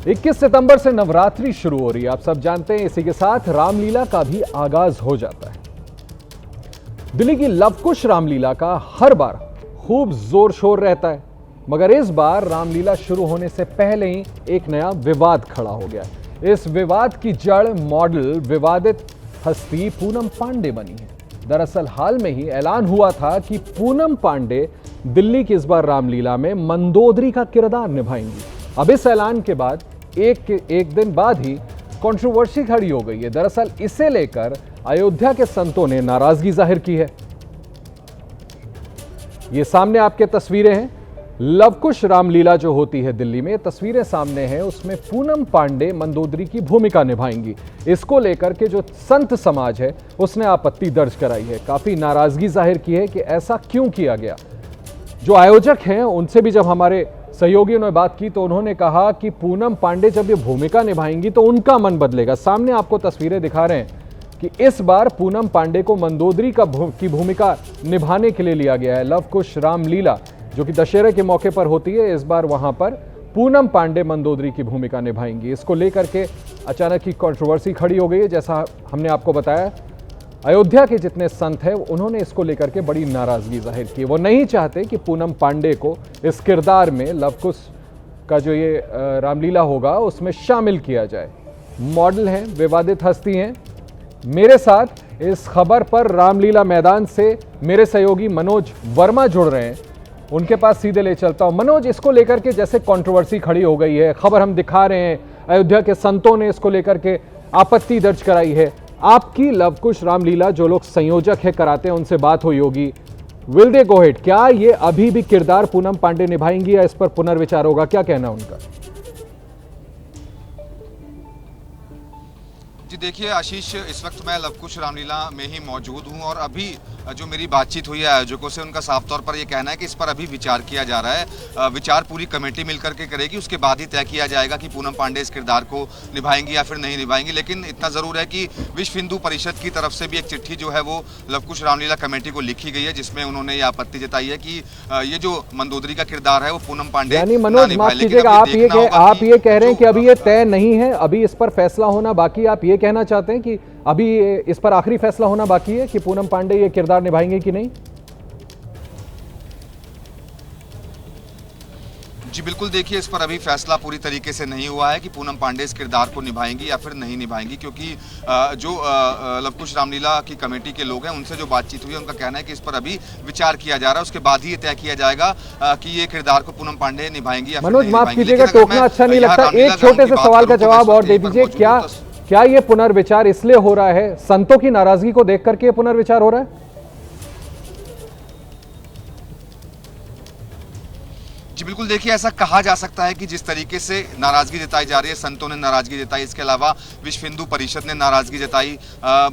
21 सितंबर से नवरात्रि शुरू हो रही है, आप सब जानते हैं। इसी के साथ रामलीला का भी आगाज हो जाता है। दिल्ली की लवकुश रामलीला का हर बार खूब जोर शोर रहता है, मगर इस बार रामलीला शुरू होने से पहले ही एक नया विवाद खड़ा हो गया। इस विवाद की जड़ मॉडल विवादित हस्ती पूनम पांडे बनी है। दरअसल हाल में ही ऐलान हुआ था कि पूनम पांडे दिल्ली की इस बार रामलीला में मंदोदरी का किरदार निभाएंगी। अब इस ऐलान के बाद एक दिन बाद ही कंट्रोवर्सी खड़ी हो गई है। दरअसल इसे लेकर अयोध्या के संतों ने नाराजगी जाहिर की है। ये सामने आपके तस्वीरें हैं। लवकुश रामलीला जो होती है दिल्ली में, तस्वीरें सामने हैं, उसमें पूनम पांडे मंदोदरी की भूमिका निभाएंगी। इसको लेकर के जो संत समाज है उसने आपत्ति दर्ज कराई है, काफी नाराजगी जाहिर की है कि ऐसा क्यों किया गया। जो आयोजक हैं उनसे भी जब हमारे सहयोगियों ने बात की तो उन्होंने कहा कि पूनम पांडे जब ये भूमिका निभाएंगी तो उनका मन बदलेगा। सामने आपको तस्वीरें दिखा रहे हैं कि इस बार पूनम पांडे को मंदोदरी की भूमिका निभाने के लिए लिया गया है। लवकुश रामलीला जो कि दशहरे के मौके पर होती है, इस बार वहां पर पूनम पांडे मंदोदरी की भूमिका निभाएंगी। इसको लेकर के अचानक ही कंट्रोवर्सी खड़ी हो गई है। जैसा हमने आपको बताया, अयोध्या के जितने संत हैं उन्होंने इसको लेकर के बड़ी नाराजगी जाहिर की। वो नहीं चाहते कि पूनम पांडे को इस किरदार में, लवकुश का जो ये रामलीला होगा उसमें शामिल किया जाए। मॉडल हैं, विवादित हस्ती हैं। मेरे साथ इस खबर पर रामलीला मैदान से मेरे सहयोगी मनोज वर्मा जुड़ रहे हैं। उनके पास सीधे ले चलता हूं। मनोज, इसको लेकर के जैसे कंट्रोवर्सी खड़ी हो गई है, खबर हम दिखा रहे हैं, अयोध्या के संतों ने इसको लेकर के आपत्ति दर्ज कराई है। आपकी लवकुश रामलीला जो लोग संयोजक है, कराते हैं, उनसे बात हुई होगी, विल दे गो अहेड? क्या ये अभी भी किरदार पूनम पांडे निभाएंगी या इस पर पुनर्विचार होगा? क्या कहना उनका? जी देखिए आशीष, इस वक्त मैं लवकुश रामलीला में ही मौजूद हूं और अभी जो मेरी बातचीत हुई है आयोजकों से, उनका साफ तौर पर यह कहना है कि इस पर अभी विचार किया जा रहा है। विचार पूरी कमेटी मिलकर के करेगी, उसके बाद ही तय किया जाएगा कि पूनम पांडे इस किरदार को निभाएंगी या फिर नहीं निभाएंगी। लेकिन इतना जरूर है कि विश्व हिंदू परिषद की तरफ से भी एक चिट्ठी जो है वो लवकुश रामलीला कमेटी को लिखी गई है, जिसमें उन्होंने ये आपत्ति जताई है कि ये जो मंदोदरी का किरदार है वो पूनम पांडे यानी मनोज, माफ कीजिएगा, आप ये कह रहे हैं कि अभी ये तय नहीं है, अभी इस पर फैसला होना बाकी है। आप ये कहना चाहते हैं कि अभी इस पर आखिरी फैसला होना बाकी है कि पूनम पांडे ये किरदार निभाएंगे कि नहीं? जी बिल्कुल, देखिए इस पर अभी फैसला पूरी तरीके से नहीं हुआ है कि पूनम पांडे इस किरदार को निभाएंगी या फिर नहीं निभाएंगी, क्योंकि जो लवकुश रामलीला की कमेटी के लोग हैं उनसे जो बातचीत हुई है उनका कहना है कि इस पर अभी विचार किया जा रहा है, उसके बाद ही ये तय किया जाएगा कि ये किरदार को पूनम पांडे निभाएंगी या फिर नहीं निभाएंगी। मनोज, माफ कीजिएगा, टोकना अच्छा नहीं लगता, एक छोटे से सवाल का जवाब और दे दीजिए। क्या ये पुनर्विचार इसलिए हो रहा है, संतों की नाराजगी को देख करके पुनर्विचार हो रहा है? जी बिल्कुल, देखिए ऐसा कहा जा सकता है कि जिस तरीके से नाराजगी जताई जा रही है, संतों ने नाराजगी जताई, इसके अलावा विश्व हिंदू परिषद ने नाराजगी जताई।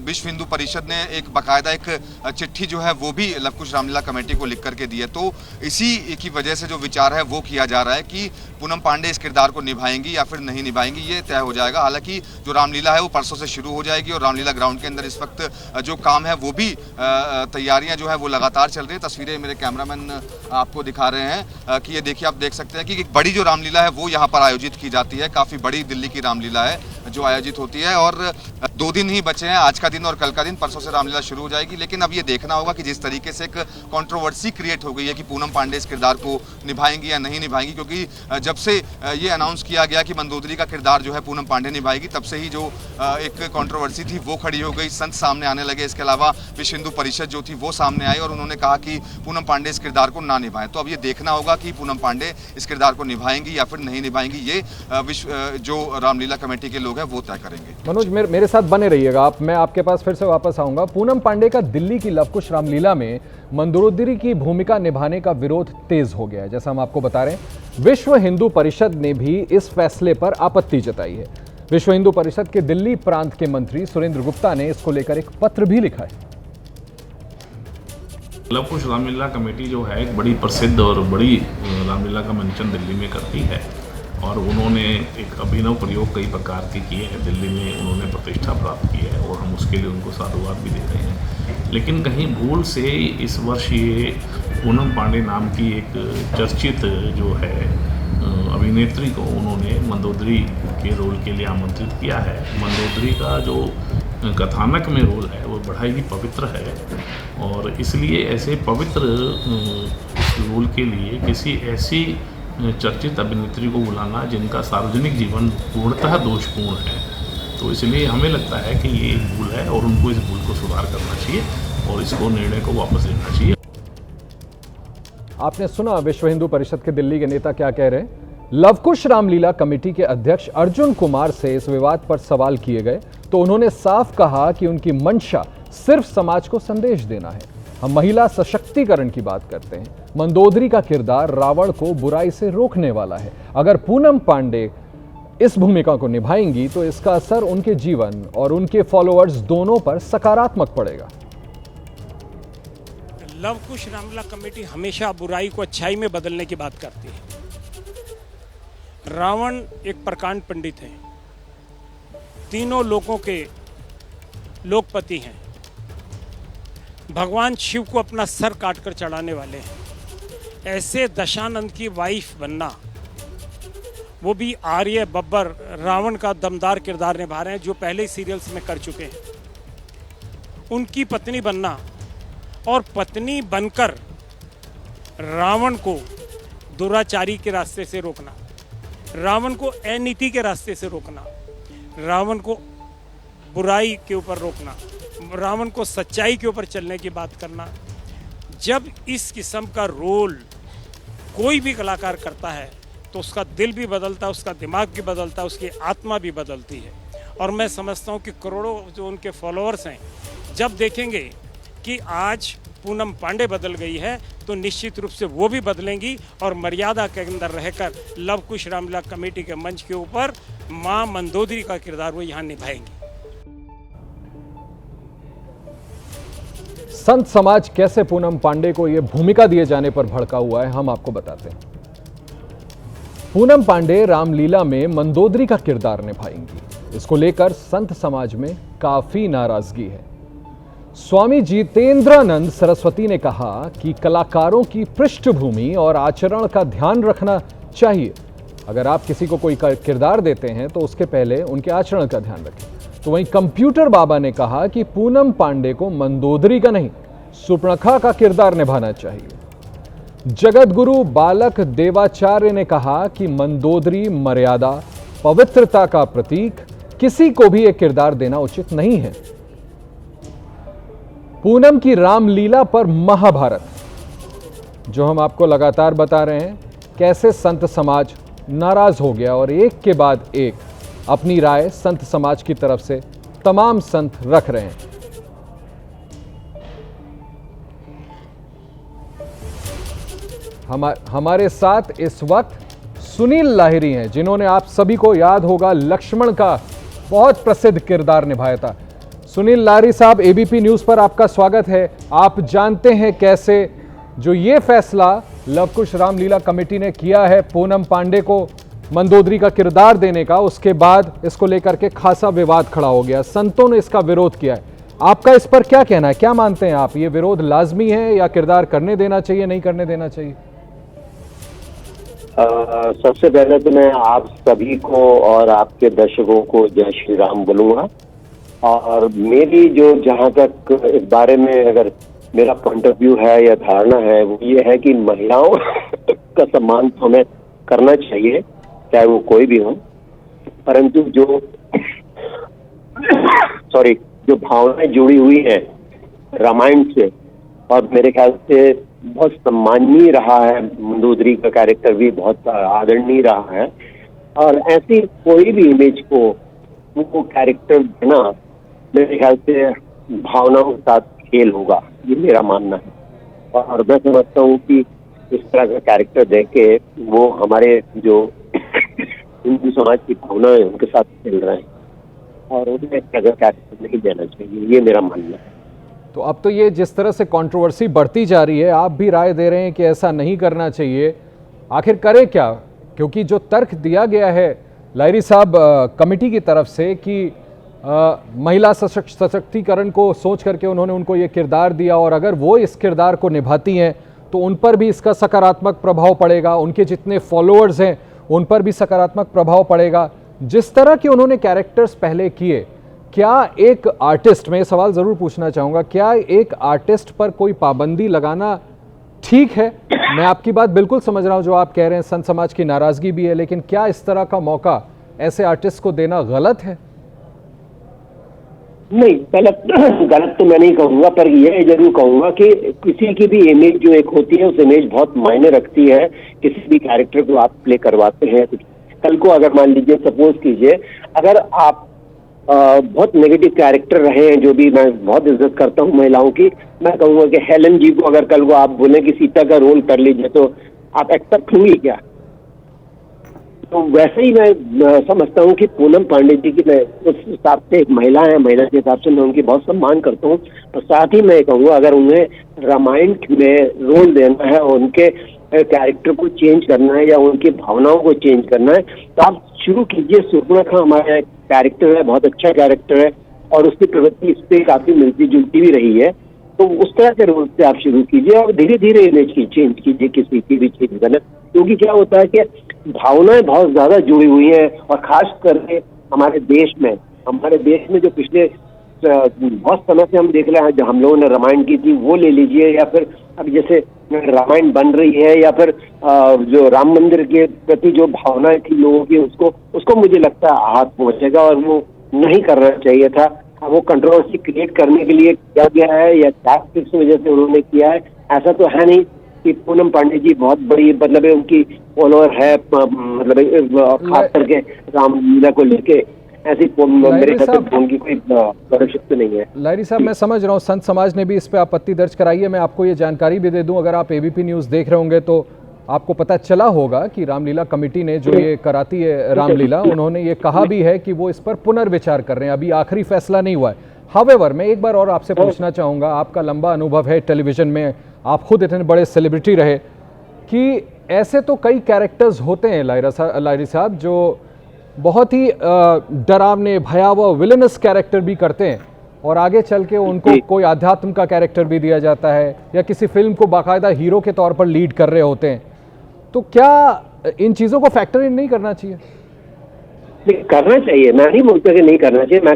विश्व हिंदू परिषद ने एक बाकायदा एक चिट्ठी जो है वो भी लवकुश रामलीला कमेटी को लिख करके दी है। तो इसी की वजह से जो विचार है वो किया जा रहा है कि पूनम पांडे इस किरदार को निभाएंगी या फिर नहीं निभाएंगी, ये तय हो जाएगा। हालांकि जो रामलीला है वो परसों से शुरू हो जाएगी और रामलीला ग्राउंड के अंदर इस वक्त जो काम है वो भी तैयारियां जो है वो लगातार चल रही है। तस्वीरें मेरे कैमरामैन आपको दिखा रहे हैं कि ये देखिए, आप देख सकते हैं कि एक बड़ी जो रामलीला है वो यहाँ पर आयोजित की जाती है। काफी बड़ी दिल्ली की रामलीला है जो आयोजित होती है और 2 दिन ही बचे हैं, आज का दिन और कल का दिन। परसों से रामलीला शुरू हो जाएगी। लेकिन अब ये देखना होगा कि जिस तरीके से एक कंट्रोवर्सी क्रिएट हो गई है कि पूनम पांडे इस किरदार को निभाएंगी या नहीं निभाएंगी, क्योंकि जब से ये अनाउंस किया गया कि मंदोदरी का किरदार जो है पूनम पांडे निभाएगी, तब से ही जो एक कंट्रोवर्सी थी वो खड़ी हो गई, संत सामने आने लगे। इसके अलावा विश्व हिंदू परिषद जो थी वो सामने आई और उन्होंने कहा कि पूनम पांडे इस किरदार को ना निभाएं। तो अब ये देखना होगा कि पूनम पांडे इस किरदार को निभाएंगी या फिर नहीं निभाएंगी, ये जो रामलीला कमेटी के लोग हैं वो तय करेंगे। मनोज, मेरे साथ बने रहिएगा आप, मैं आपके पास फिर से वापस आऊंगा। पूनम पांडे का दिल्ली की लवकुश रामलीला में मंदोदरी की भूमिका निभाने का विरोध तेज हो गया है, जैसा हम आपको बता रहे हैं। विश्व हिंदू परिषद ने भी इस फैसले पर आपत्ति जताई है। विश्व हिंदू परिषद के दिल्ली प्रांत के मंत्री सुरेंद्र गुप्ता ने इसको लेकर एक पत्र भी लिखा है। लवकुश रामलीला कमेटी जो है एक बड़ी प्रसिद्ध और बड़ी रामलीला का मंचन दिल्ली में करती है और उन्होंने एक अभिनव प्रयोग कई प्रकार के किए हैं। दिल्ली में उन्होंने प्रतिष्ठा प्राप्त की है और हम उसके लिए उनको साधुवाद भी देते हैं। लेकिन कहीं भूल से इस वर्ष ये पूनम पांडे नाम की एक चर्चित जो है अभिनेत्री को उन्होंने मंदोदरी के रोल के लिए आमंत्रित किया है। मंदोदरी का जो कथानक में रोल है वो बड़ा ही पवित्र है और इसलिए ऐसे पवित्र रोल के लिए किसी ऐसी चर्चित अभिनेत्री को बुलाना जिनका सार्वजनिक जीवन पूर्णतः दोषपूर्ण है, तो इसलिए हमें लगता है कि ये एक भूल है और उनको इस भूल को सुधार करना चाहिए और इसको निर्णय को वापस लेना चाहिए। आपने सुना विश्व हिंदू परिषद के दिल्ली के नेता क्या कह रहे हैं। लवकुश रामलीला कमेटी के अध्यक्ष अर्जुन कुमार से इस विवाद पर सवाल किए गए तो उन्होंने साफ कहा कि उनकी मंशा सिर्फ समाज को संदेश देना है। हम महिला सशक्तिकरण की बात करते हैं। मंदोदरी का किरदार रावण को बुराई से रोकने वाला है। अगर पूनम पांडे इस भूमिका को निभाएंगी तो इसका असर उनके जीवन और उनके फॉलोअर्स दोनों पर सकारात्मक पड़ेगा। लवकुश रामलीला कमेटी हमेशा बुराई को अच्छाई में बदलने की बात करती है। रावण एक प्रकांड पंडित है, तीनों लोकों के लोकपति हैं, भगवान शिव को अपना सर काटकर चढ़ाने वाले हैं। ऐसे दशानंद की वाइफ बनना, वो भी आर्य बब्बर रावण का दमदार किरदार निभा रहे हैं जो पहले ही सीरियल्स में कर चुके हैं। उनकी पत्नी बनना और पत्नी बनकर रावण को दुराचारी के रास्ते से रोकना, रावण को अनीति के रास्ते से रोकना, रावण को बुराई के ऊपर रोकना, रावण को सच्चाई के ऊपर चलने की बात करना। जब इस किस्म का रोल कोई भी कलाकार करता है तो उसका दिल भी बदलता है, उसका दिमाग भी बदलता है, उसकी आत्मा भी बदलती है। और मैं समझता हूँ कि करोड़ों जो उनके फॉलोअर्स हैं जब देखेंगे कि आज पूनम पांडे बदल गई है तो निश्चित रूप से वो भी बदलेंगी और मर्यादा के अंदर रहकर लवकुश रामलीला कमेटी के मंच के ऊपर मां मंदोदरी का किरदार वो यहाँ निभाएंगी। संत समाज कैसे पूनम पांडे को यह भूमिका दिए जाने पर भड़का हुआ है, हम आपको बताते हैं। पूनम पांडे रामलीला में मंदोदरी का किरदार निभाएंगी। इसको लेकर संत समाज में काफी नाराजगी है। स्वामी जितेंद्रानंद सरस्वती ने कहा कि कलाकारों की पृष्ठभूमि और आचरण का ध्यान रखना चाहिए। अगर आप किसी को कोई किरदार देते हैं तो उसके पहले उनके आचरण का ध्यान रखें। तो वहीं कंप्यूटर बाबा ने कहा कि पूनम पांडे को मंदोदरी का नहीं, सुपर्णखा का किरदार निभाना चाहिए। जगत गुरु बालक देवाचार्य ने कहा कि मंदोदरी मर्यादा, पवित्रता का प्रतीक, किसी को भी एक किरदार देना उचित नहीं है। पूनम की रामलीला पर महाभारत, जो हम आपको लगातार बता रहे हैं, कैसे संत समाज नाराज हो गया और एक के बाद एक अपनी राय संत समाज की तरफ से तमाम संत रख रहे हैं। हमारे साथ इस वक्त सुनील लाहिरी हैं, जिन्होंने आप सभी को याद होगा लक्ष्मण का बहुत प्रसिद्ध किरदार निभाया था। सुनील लाहिरी साहब, एबीपी न्यूज पर आपका स्वागत है। आप जानते हैं कैसे जो ये फैसला लवकुश रामलीला कमेटी ने किया है पूनम पांडे को मंदोदरी का किरदार देने का, उसके बाद इसको लेकर के खासा विवाद खड़ा हो गया, संतों ने इसका विरोध किया है। आपका इस पर क्या कहना है, क्या मानते हैं आप, ये विरोध लाजमी है या किरदार करने देना चाहिए, नहीं करने देना चाहिए? सबसे पहले तो मैं आप सभी को और आपके दर्शकों को जय श्री राम बोलूंगा। और मेरी जो जहां तक इस बारे में अगर मेरा पॉइंट ऑफ व्यू है या धारणा है वो ये है कि महिलाओं का सम्मान तो हमें करना चाहिए, चाहे वो कोई भी हो, परंतु जो जो भावनाएं जुड़ी हुई हैं रामायण से, और मेरे ख्याल से बहुत सम्माननीय रहा है, मंदोदरी का कैरेक्टर भी बहुत आदरणीय रहा है, और ऐसी कोई भी इमेज को वो कैरेक्टर देना मेरे ख्याल से भावनाओं के साथ खेल होगा, ये मेरा मानना है। और मैं समझता हूँ कि इस तरह का कैरेक्टर देके वो हमारे जो हिंदू समाज की भावना है उनके साथ खेल रहे हैं, और उन्हें इस तरह का कैरेक्टर नहीं देना चाहिए, ये मेरा मानना है। तो अब तो ये जिस तरह से कंट्रोवर्सी बढ़ती जा रही है, आप भी राय दे रहे हैं कि ऐसा नहीं करना चाहिए, आखिर करे क्या? क्योंकि जो तर्क दिया गया है लाहिरी साहब कमेटी की तरफ से कि महिला सशक्तिकरण को सोच करके उन्होंने उनको ये किरदार दिया, और अगर वो इस किरदार को निभाती हैं तो उन पर भी इसका सकारात्मक प्रभाव पड़ेगा, उनके जितने फॉलोअर्स हैं उन पर भी सकारात्मक प्रभाव पड़ेगा। जिस तरह के उन्होंने कैरेक्टर्स पहले किए, क्या एक आर्टिस्ट, मैं ये सवाल ज़रूर पूछना चाहूँगा, क्या एक आर्टिस्ट पर कोई पाबंदी लगाना ठीक है? मैं आपकी बात बिल्कुल समझ रहा हूँ जो आप कह रहे हैं, संत समाज की नाराज़गी भी है, लेकिन क्या इस तरह का मौका ऐसे आर्टिस्ट को देना गलत है? नहीं, गलत तो मैं नहीं कहूंगा, पर यह जरूर कहूंगा कि किसी की भी इमेज जो एक होती है, उस इमेज बहुत मायने रखती है। किसी भी कैरेक्टर को आप प्ले करवाते हैं, कल को अगर मान लीजिए, सपोज कीजिए, अगर आप बहुत नेगेटिव कैरेक्टर रहे हैं, जो भी मैं बहुत इज्जत करता हूं महिलाओं की, मैं कहूंगा कि हेलन जी को अगर कल को आप बोले कि सीता का रोल कर लीजिए, तो आप एक्सेप्ट होंगी क्या? तो वैसे ही मैं समझता हूँ कि पूनम पांडे जी की, मैं उस हिसाब से एक महिला है, महिला के हिसाब से मैं उनकी बहुत सम्मान करता हूँ। और साथ ही मैं कहूँगा, अगर उन्हें रामायण में रोल देना है और उनके कैरेक्टर को चेंज करना है या उनकी भावनाओं को चेंज करना है, तो आप शुरू कीजिए। सुपर्णखा हमारा कैरेक्टर है, बहुत अच्छा कैरेक्टर है, और उसकी प्रवृत्ति इस पर काफी मिलती जुलती भी रही है। तो उस तरह के रोल से आप शुरू कीजिए और धीरे धीरे इमेज की चेंज कीजिए, किसी की भी चेंज करना। क्योंकि क्या होता है कि भावनाएं बहुत ज्यादा जुड़ी हुई हैं, और खास करके हमारे देश में जो पिछले बहुत समय से हम देख रहे हैं, जो हम लोगों ने रामायण की थी वो ले लीजिए, या फिर अब जैसे रामायण बन रही है, या फिर जो राम मंदिर के प्रति जो भावनाएं थी लोगों की, उसको मुझे लगता है आहत पहुंचेगा, और वो नहीं करना चाहिए था। वो कंट्रोवर्सी क्रिएट करने के लिए किया गया है, या टैक्टिक्स की वजह से उन्होंने किया है, ऐसा तो है नहीं कि पूनम पांडे जी बहुत बड़ी, मतलब उनकी फॉलोअर है, मतलब खास करके रामलीला को लेके ऐसी मेरे ख्याल से उनकी कोई आवश्यकता नहीं है। लाहिरी साहब, मैं समझ रहा हूँ संत समाज ने भी इस पे आपत्ति दर्ज कराई है। मैं आपको ये जानकारी भी दे दूं, अगर आप एबीपी न्यूज़ देख रहे होंगे तो आपको पता चला होगा कि रामलीला कमेटी ने जो ये कराती है रामलीला, उन्होंने ये कहा भी है कि वो इस पर पुनर्विचार कर रहे हैं, अभी आखिरी फैसला नहीं हुआ है। हावेवर, मैं एक बार और आपसे पूछना चाहूँगा, आपका लंबा अनुभव है टेलीविजन में, आप खुद इतने बड़े सेलिब्रिटी रहे, कि ऐसे तो कई कैरेक्टर्स होते हैं लाहिरी साहब, जो बहुत ही डरावने, भयावह, विलेनस कैरेक्टर भी करते हैं, और आगे चल के उनको कोई आध्यात्म का कैरेक्टर भी दिया जाता है, या किसी फिल्म को बाकायदा हीरो के तौर पर लीड कर रहे होते हैं। तो क्या इन चीज़ों को फैक्टर इन नहीं करना चाहिए? करना चाहिए, मैं नहीं बोलता कि नहीं करना चाहिए। मैं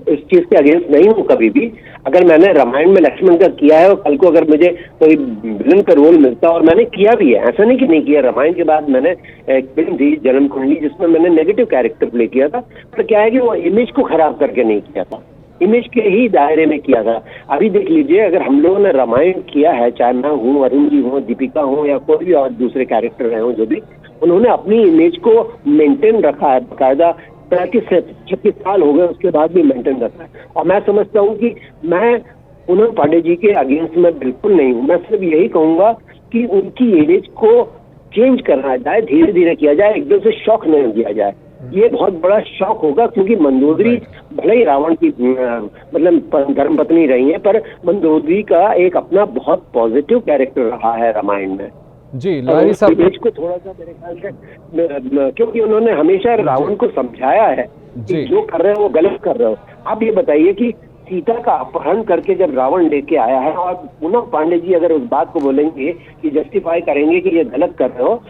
इस चीज के अगेंस्ट नहीं हूँ कभी भी। अगर मैंने रामायण में लक्ष्मण का किया है, और कल को अगर मुझे कोई विलन का रोल मिलता, और मैंने किया भी है, ऐसा नहीं कि नहीं किया। रामायण के बाद मैंने एक फिल्म थी जन्म कुंडली, जिसमें मैंने नेगेटिव कैरेक्टर प्ले किया था, पर क्या है कि वो इमेज को खराब करके नहीं किया था, इमेज के ही दायरे में किया था। अभी देख लीजिए, अगर हम लोगों ने रामायण किया है, चाहे मैं हूँ, अरुण जी हूँ, दीपिका हूँ, या कोई भी और दूसरे कैरेक्टर रहे हों, जो भी, उन्होंने अपनी इमेज को मेंटेन रखा है बाकायदा। 35-36 साल हो गए, उसके बाद भी मेंटेन रखा है। और मैं समझता हूँ कि मैं पूनम पांडे जी के अगेंस्ट में बिल्कुल नहीं हूँ। मैं सिर्फ यही कहूंगा कि उनकी इमेज को चेंज करना जाए, धीरे धीरे किया जाए, एकदम से शौक नहीं दिया जाए। ये बहुत बड़ा शौक होगा, क्योंकि मंदोदरी भले ही रावण की मतलब धर्मपत्नी रही है, पर मंदोदरी का एक अपना बहुत पॉजिटिव कैरेक्टर रहा है रामायण में। जी लाहिरी साहब, को थोड़ा सा मेरे ख्याल से, क्योंकि उन्होंने हमेशा रावण को समझाया है कि जो कर रहे हो वो गलत कर रहे हो। आप ये बताइए कि सीता का अपहरण करके जब रावण लेके आया है, और पूनम पांडे जी अगर उस बात को बोलेंगे कि जस्टिफाई करेंगे कि ये गलत कर रहे हो,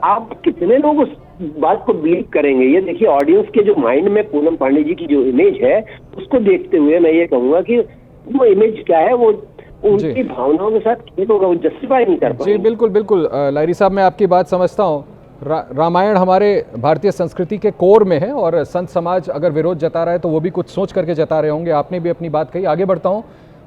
आप कितने लोग उस बात को बिलीव करेंगे? ये देखिए, ऑडियंस के जो माइंड में पूनम पांडे जी की जो इमेज है, उसको देखते हुए मैं ये कहूंगा कि वो इमेज क्या है, वो उनकी भावनाओं के साथ खेल होगा, वो जस्टिफाई नहीं कर पाएंगे। जी बिल्कुल बिल्कुल लाहिरी साहब, मैं आपकी बात समझता हूँ। रामायण हमारे भारतीय संस्कृति के कोर में है, और संत समाज अगर विरोध जता रहा है तो वो भी कुछ सोच करके जता रहे होंगे। आपने भी अपनी बात कही, आगे बढ़ता हूँ।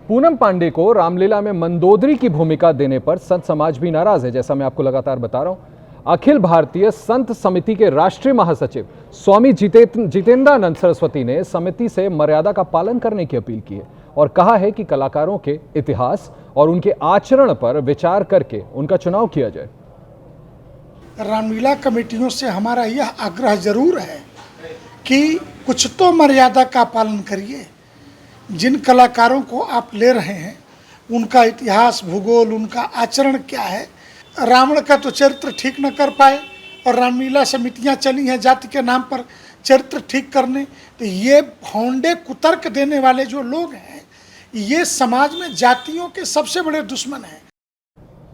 पूनम पांडे को रामलीला में मंदोदरी की भूमिका देने पर संत समाज भी नाराज है, जैसा मैं आपको लगातार बता रहा हूँ। अखिल भारतीय संत समिति के राष्ट्रीय महासचिव स्वामी जितेंद्रानंद सरस्वती ने समिति से मर्यादा का पालन करने की अपील की है, और कहा है कि कलाकारों के इतिहास और उनके आचरण पर विचार करके उनका चुनाव किया जाए। रामलीला कमेटियों से हमारा यह आग्रह जरूर है कि कुछ तो मर्यादा का पालन करिए। जिन कलाकारों को आप ले रहे हैं, उनका इतिहास, भूगोल, उनका आचरण क्या है। रावण का तो चरित्र ठीक न कर पाए, और रामलीला समितियां चली हैं जाति के नाम पर चरित्र ठीक करने। तो ये भौंडे कुतर्क देने वाले जो लोग हैं, ये समाज में जातियों के सबसे बड़े दुश्मन हैं।